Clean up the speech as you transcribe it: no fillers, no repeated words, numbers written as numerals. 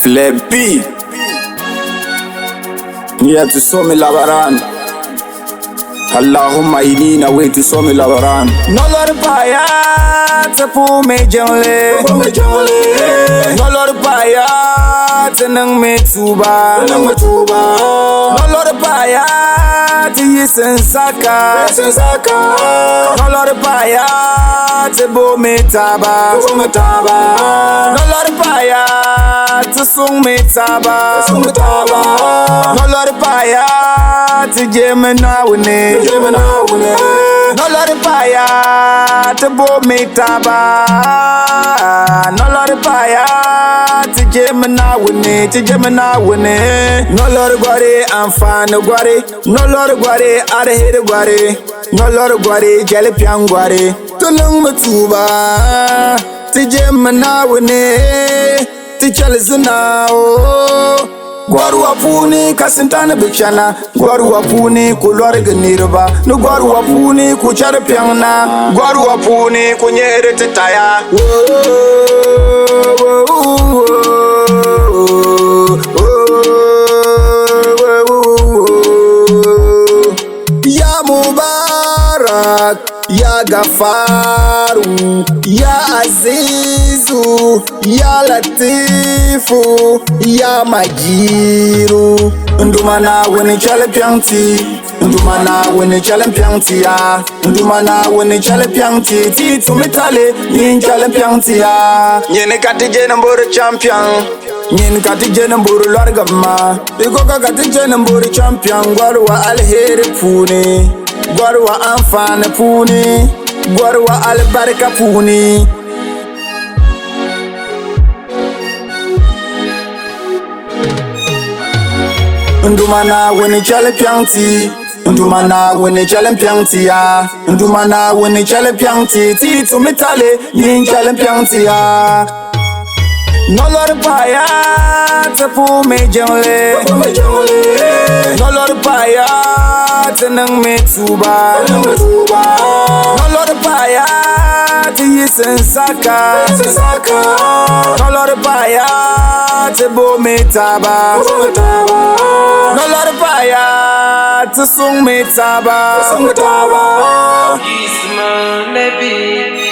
Flebi Niyatu somi labaran Allahumma inina wetu somi labaran Nolor paya Tepu me jangle Nolor paya Tenang me tuba Nolor paya Tiyisen saka Nolor paya Tebo me taba Nolor paya Tesung me taba Nolor paya Tijemena wune Nolor paya Tebo me taba Nolor paya Tijemena wune Nolor gware amfana gware Nolor gware arhere gware Nolor gware jale piang gware Tulung matuba Tijemena wune Tichale zina o Gwaru wapuni kasintana bikshana Gwaru wapuni kulware ganirba No gwaru wapuni kuchare piangna Gwaru wapuni kunyere titaya Ya Mubarak Ya Gafaru Ya Azizu Ya Latifu Ya Majiru Ndumana wene chale pianti Ndumana wene chale pianti ya Ndumana wene chale pianti Ti tumitale yin chale pianti ya Nyene kati jene mbore champion Nyin kati jene mburu largama Ikoka kati jene mburu champion Gwarwa alheri puni Gwarwa amfane puni Gwarwa albarka puni Ndumana wene chale pianti Ndumana wene chale pianti ya Ndumana wene chale pianti Ti tumitale yin chale pianti ya Nolor paya Tepu me jangle Nolor paya Tenang me tuba Nolor paya Tiyisen saka Nolor paya Tebo me taba Nolor paya Tesung me taba Isma Nabi